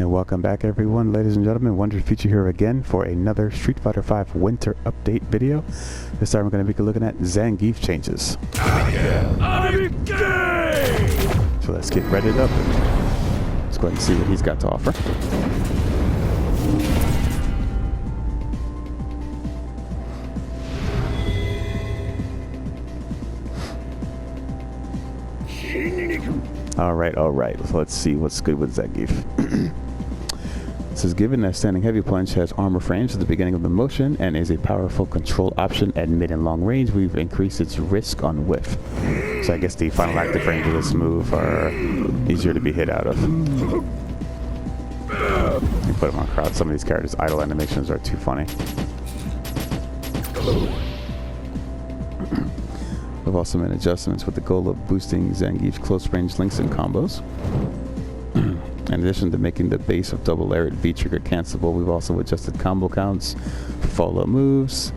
And welcome back everyone, ladies and gentlemen. Wondered Future here again for another Street Fighter V Winter Update video. This time we're going to be looking at Zangief changes. So let's get readied up and let's go ahead and see what he's got to offer. Alright, so let's see what's good with Zangief. It says, given that standing heavy punch has armor frames at the beginning of the motion and is a powerful control option at mid and long range, we've increased its risk on whiff. So I guess the final active frames of this move are easier to be hit out of. You put them on crowd. Some of these characters' idle animations are too funny. We've also made adjustments with the goal of boosting Zangief's close range links and combos. In addition to making the base of double Lariat V-trigger cancelable, we've also adjusted combo counts for follow-up moves.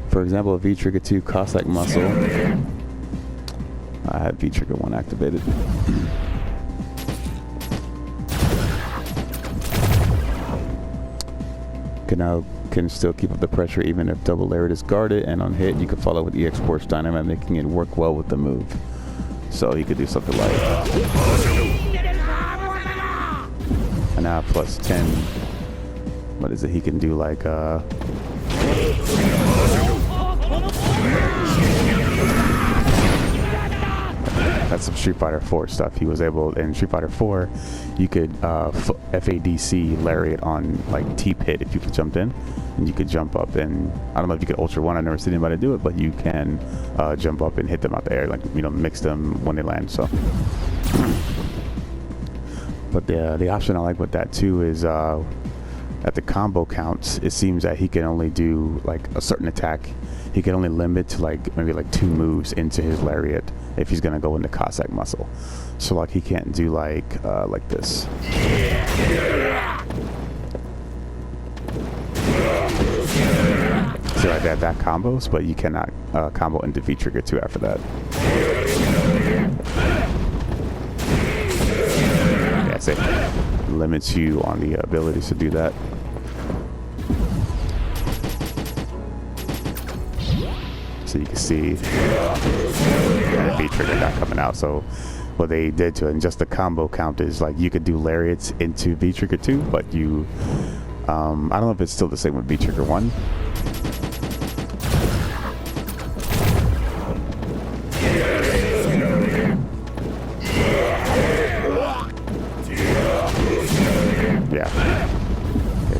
For example, a V-trigger 2 Cossack muscle. I have V-trigger 1 activated. Can still keep up the pressure even if double Lariat is guarded, and on hit you can follow with EX Force Dynamite, making it work well with the move. So you could do something like now plus 10. What is it? He can do like that's some Street Fighter 4 stuff. He was able in Street Fighter 4, you could FADC Lariat on like T-pit if you could jump in, and you could jump up and I don't know if you could Ultra 1. I've never seen anybody do it, but you can jump up and hit them out the air, like, you know, mix them when they land. So. But the option I like with that too is at the combo counts, it seems that he can only do like a certain attack. He can only limit to like maybe like 2 moves into his Lariat if he's gonna go into Cossack muscle. So like he can't do like this. So like that combos, but you cannot combo into V-trigger 2 after that. It limits you on the abilities to do that. So you can see the V-trigger not coming out. So what they did to adjust the combo count is like you could do Lariats into V-trigger 2, but you I don't know if it's still the same with V-trigger 1.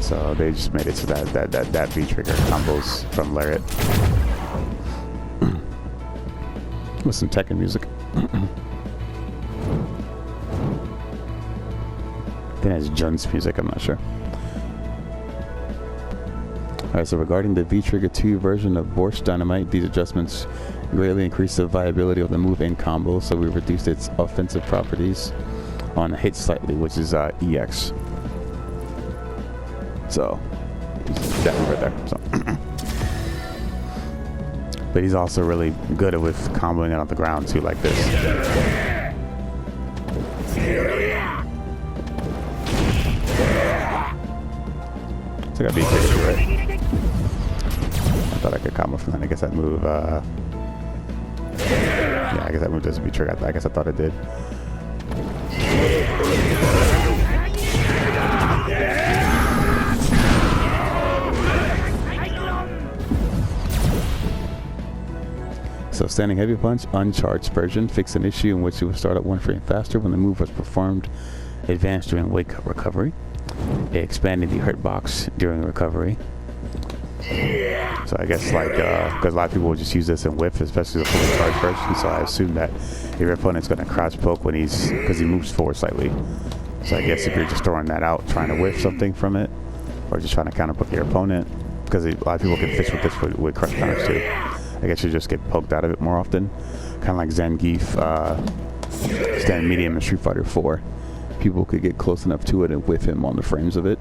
So they just made it so that V-trigger combos from Lariat. With some Tekken music. I think that's Jun's music, I'm not sure. Alright, so regarding the V-trigger 2 version of Force Dynamite, these adjustments greatly increase the viability of the move in combo, so we reduced its offensive properties on hit slightly, which is EX. So that one right there. So. But he's also really good with comboing it on the ground too, like this. So I got V-trigger, right? I thought I could combo from that. I guess that move. Yeah, I guess that move doesn't V-trigger. I guess I thought it did. So standing heavy punch uncharged version fixed an issue in which it would start at 1 frame faster when the move was performed advanced during wake recovery. It expanded the hurt box during recovery. So I guess like because a lot of people will just use this in whiff, especially the fully charged version. So I assume that if your opponent's going to crouch poke when because he moves forward slightly. So I guess if you're just throwing that out, trying to whiff something from it, or just trying to counter poke your opponent, because a lot of people can fish with this with crush counters too. I guess you just get poked out of it more often. Kind of like Zangief, stand medium in Street Fighter 4. People could get close enough to it and whiff him on the frames of it.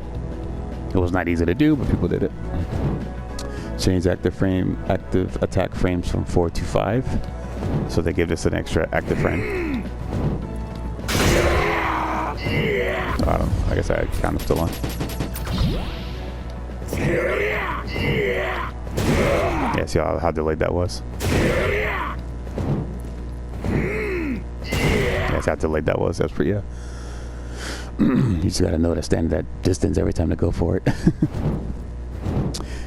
It was not easy to do, but people did it. Change active attack frames from 4 to 5. So they give this an extra active frame. I don't know. I guess I count it still on. Yeah, see how delayed that was? Yeah, see how delayed that was? That's pretty, yeah. You just gotta know to stand that distance every time to go for it.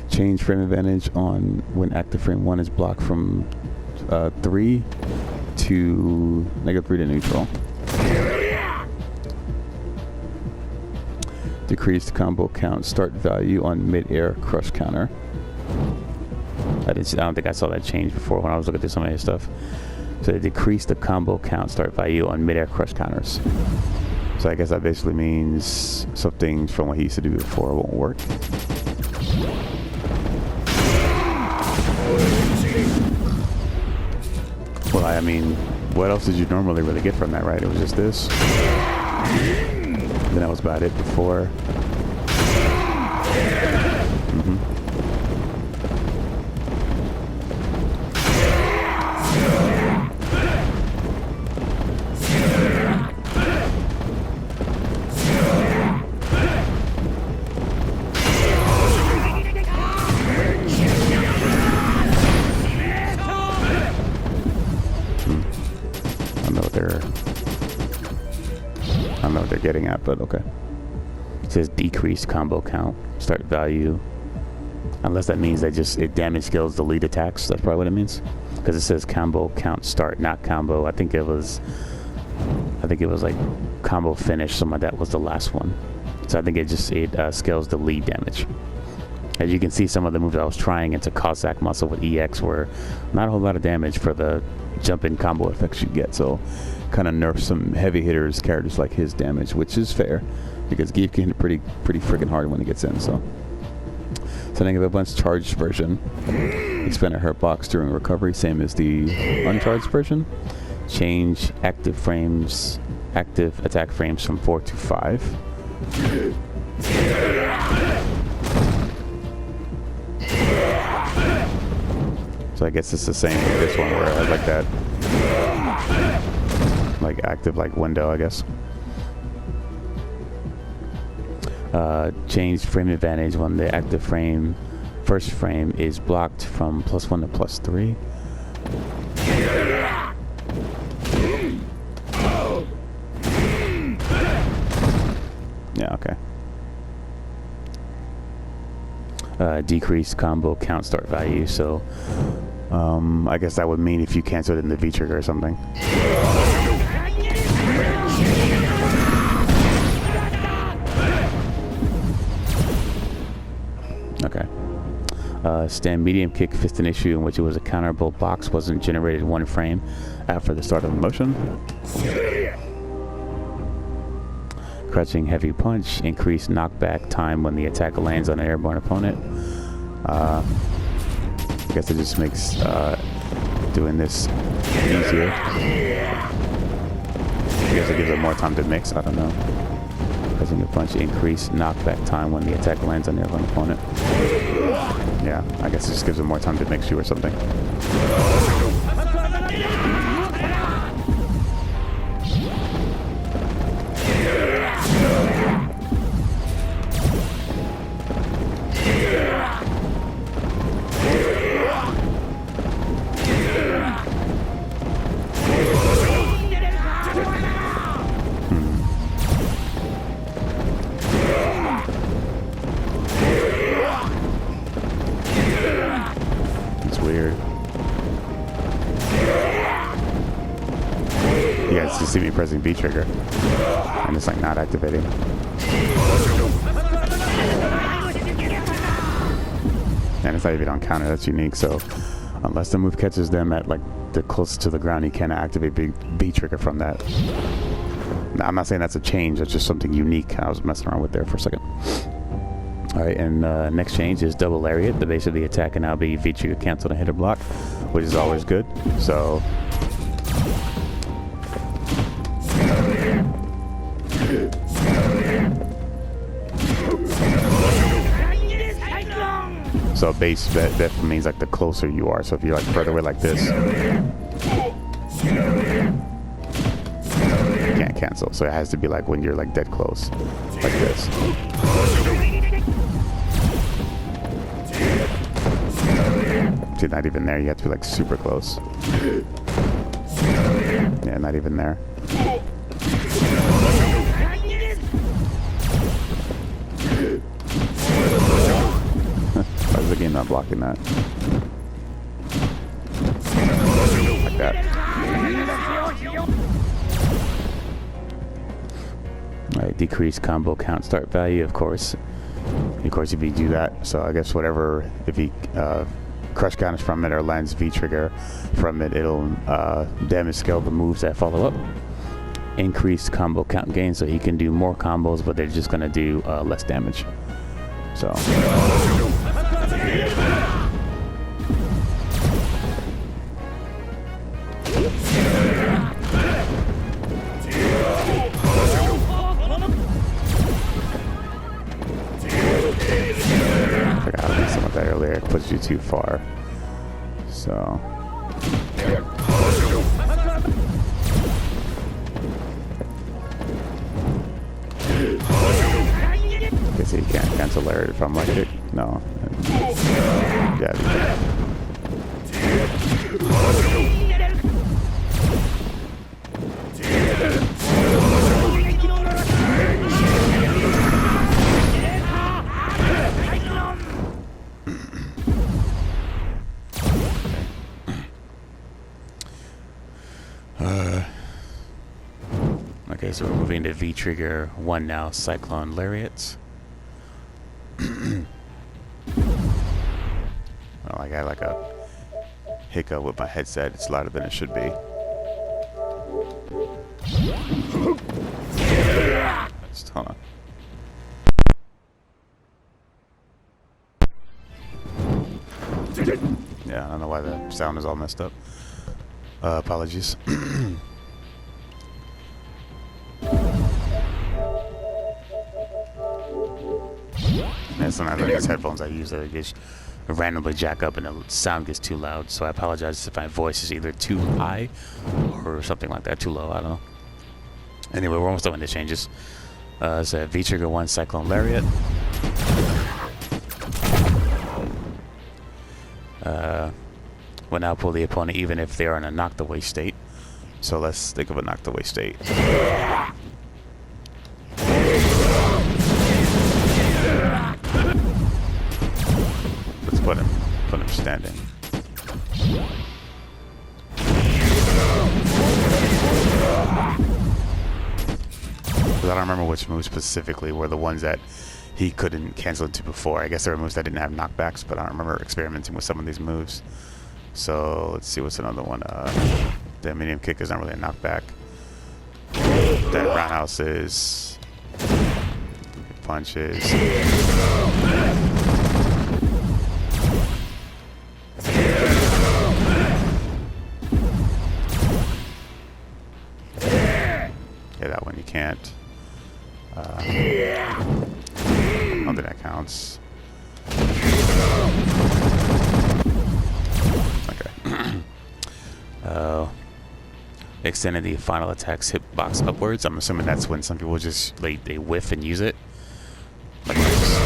Change frame advantage on when active frame 1 is blocked from 3 to -3 to neutral. Decrease combo count start value on mid-air crush counter. I don't think I saw that change before when I was looking through some of this stuff. So decrease the combo count start value on mid-air crush counters. So I guess that basically means something from what he used to do before won't work. Well, I mean, what else did you normally really get from that, right? It was just this. Then that was about it before. I don't know what they're getting at, but okay. It says decrease combo count, start value. Unless that means that it damage skills delete attacks. That's probably what it means. Because it says combo count start, not combo. I think it was like combo finish. Some of that was the last one. So I think it scales the lead damage. As you can see, some of the moves I was trying into Cossack muscle with EX were not a whole lot of damage for the jump in combo effects you get. So kind of nerfs some heavy hitters, characters like his damage, which is fair because Zangief can hit pretty freaking hard when he gets in. So setting up a bunch charged version. Expand a hurt box during recovery, same as the uncharged version. Change active attack frames from 4 to 5. So I guess it's the same with this one where I have like that active window, I guess. Change frame advantage when the active first frame is blocked from +1 to +3. Yeah, okay. Decrease combo count start value, so I guess that would mean if you cancel it in the V trigger or something. Okay. Stand medium kick fist an issue in which it was a counterable box wasn't generated 1 frame after the start of the motion. Crouching heavy punch, increased knockback time when the attack lands on an airborne opponent. I guess it just makes doing this easier. I guess it gives it more time to mix, I don't know. Crouching a punch, increased knockback time when the attack lands on an airborne opponent. Yeah, I guess it just gives it more time to mix you or something. Weird. You guys just see me pressing B trigger and it's not activating. And it's not even on counter, that's unique. So unless the move catches them at the closest to the ground, you cannot activate B trigger from that. Now, I'm not saying that's a change, that's just something unique I was messing around with there for a second. Alright, and next change is double Lariat. The base of the attack can now be V trigger canceled and hit or block, which is always good. So base that means the closer you are. So if you're further away like this, you can't cancel. So it has to be like when you're like dead close, like this. See, not even there. You have to be like super close. Yeah, not even there. Why is the game not blocking that? Like that. Alright, decrease combo count start value, of course. If you do that, so I guess whatever, if he crush counters from it or lands V trigger from it, it'll damage scale the moves that follow up. Increased combo count gain, so he can do more combos, but they're just gonna do less damage. So. I forgot to do some of that earlier. It pushed you too far. So. Guess you can't cancel Lariat if I'm like it. No. Yeah, you can. Okay, so we're moving to V trigger 1 now, Cyclone Lariats. Well, I got like a hiccup with my headset. It's louder than it should be. Just hold on. Yeah, I don't know why the sound is all messed up. Apologies. And sometimes on these headphones I use it, just randomly jack up and the sound gets too loud. So I apologize if my voice is either too high or something like that, too low. I don't know. Anyway, we're almost done with the changes. So V trigger 1 Cyclone Lariat. Will now pull the opponent even if they are in a knocked away state. So let's think of a knocked away state. Let's put him standing. Because I don't remember which moves specifically were the ones that he couldn't cancel into before. I guess there were moves that didn't have knockbacks, but I don't remember experimenting with some of these moves. So let's see what's another one. The medium kick is not really a knockback. That roundhouse is. Punches. Yeah, that one you can't. I don't think that counts. Extended the final attack's hitbox upwards. I'm assuming that's when some people just they whiff and use it. Like just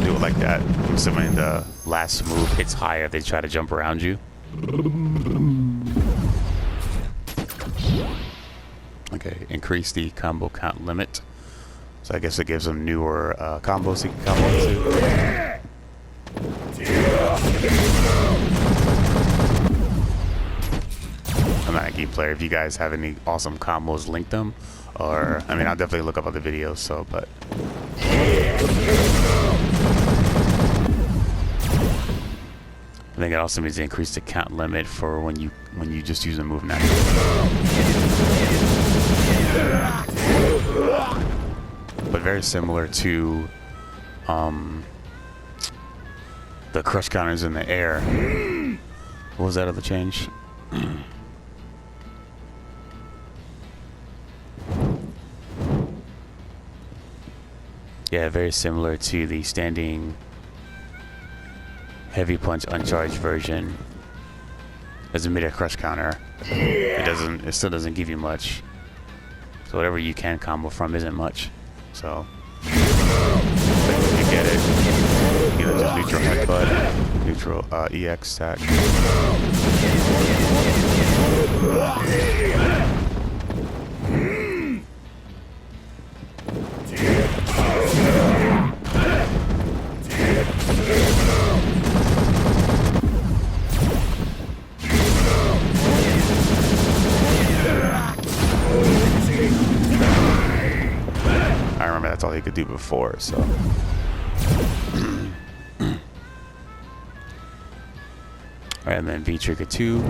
do it like that. I'm assuming the last move hits higher if they try to jump around you. Okay, increase the combo count limit. So I guess it gives them newer combos he can combo into. I'm not a game player. If you guys have any awesome combos, link them. Or, I mean, I'll definitely look up other videos, so, but. I think it also means to increase the count limit for when you just use a move now. But very similar to the crush counters in the air. What was that other change? Yeah, very similar to the standing heavy punch uncharged version. As a mid-air crush counter, it still doesn't give you much. So whatever you can combo from isn't much. So if you get it, you know, just neutral headbutt, neutral EX stack. I remember that's all he could do before, so. Alright, and then V trigger 2.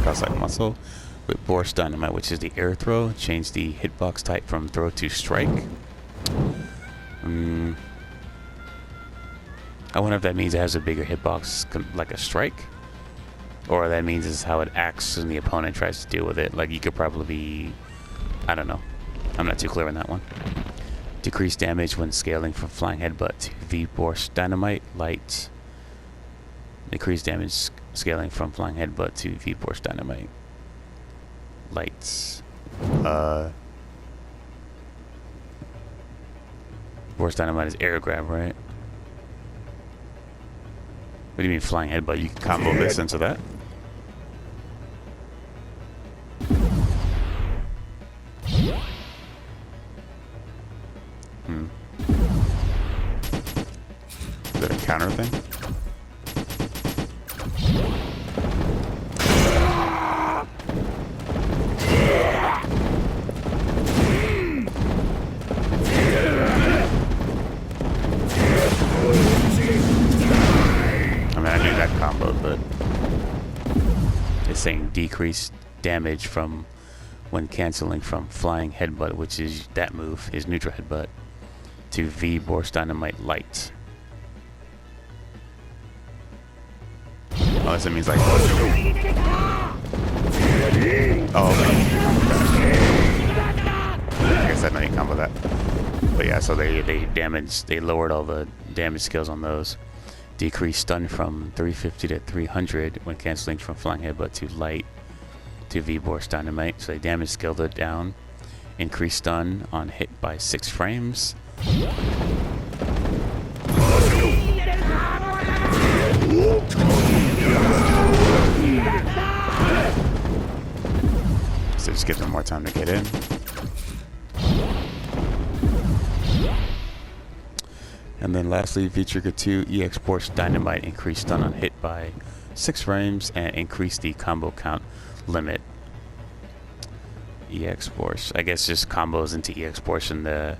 Cross like muscle with Burst Dynamite, which is the air throw. Change the hitbox type from throw to strike. I wonder if that means it has a bigger hitbox like a strike, or that means is how it acts when the opponent tries to deal with it. Like you could probably be, I don't know. I'm not too clear on that one. Decrease damage when scaling from Flying Headbutt to V Burst Dynamite Light. Decrease damage scaling from Flying Headbutt to V Burst Dynamite Lights. Burst Dynamite is air grab, right? What do you mean Flying Headbutt? You can combo this into that? Is that a counter thing? I mean, I knew that combo, but it's saying decrease damage from when canceling from Flying Headbutt, which is that move, his neutral headbutt, to V Burst Dynamite Light. Unless it means like, oh, I guess that didn't combo that. But yeah, so they lowered all the damage skills on those. Decrease stun from 350 to 300 when canceling from Flying Headbutt to Light to V Burst Dynamite. So they damage scaled it down. Increase stun on hit by 6 frames. So just give them more time to get in. And then lastly, V trigger 2, EX Burst Dynamite, increase stun on hit by 6 frames and increase the combo count limit. EX Burst, I guess just combos into EX Burst in the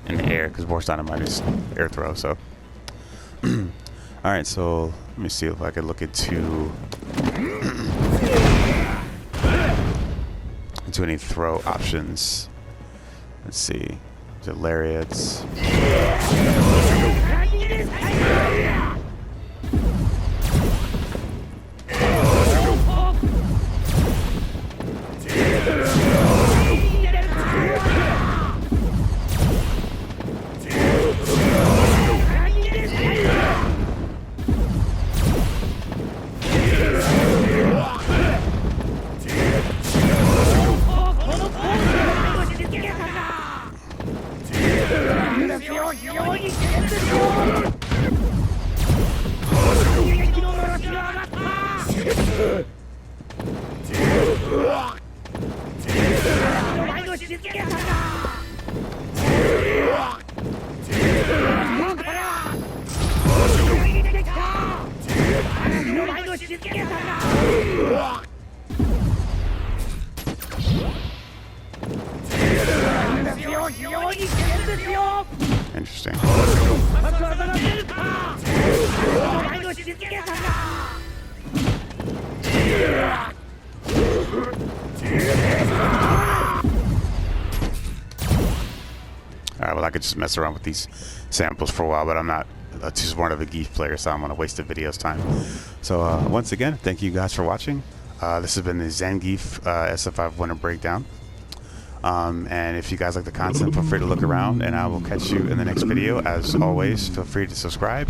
air, because Burst Dynamite is air throw. So, all right. So let me see if I could look into any throw options. Let's see. The Lariats. Interesting. Alright, well I could just mess around with these samples for a while, but I'm not too smart of a Zangief player, so I'm going to waste the video's time. So once again, thank you guys for watching. This has been the Zangief SF5 winner breakdown. And if you guys like the content, feel free to look around, and I will catch you in the next video. As always, feel free to subscribe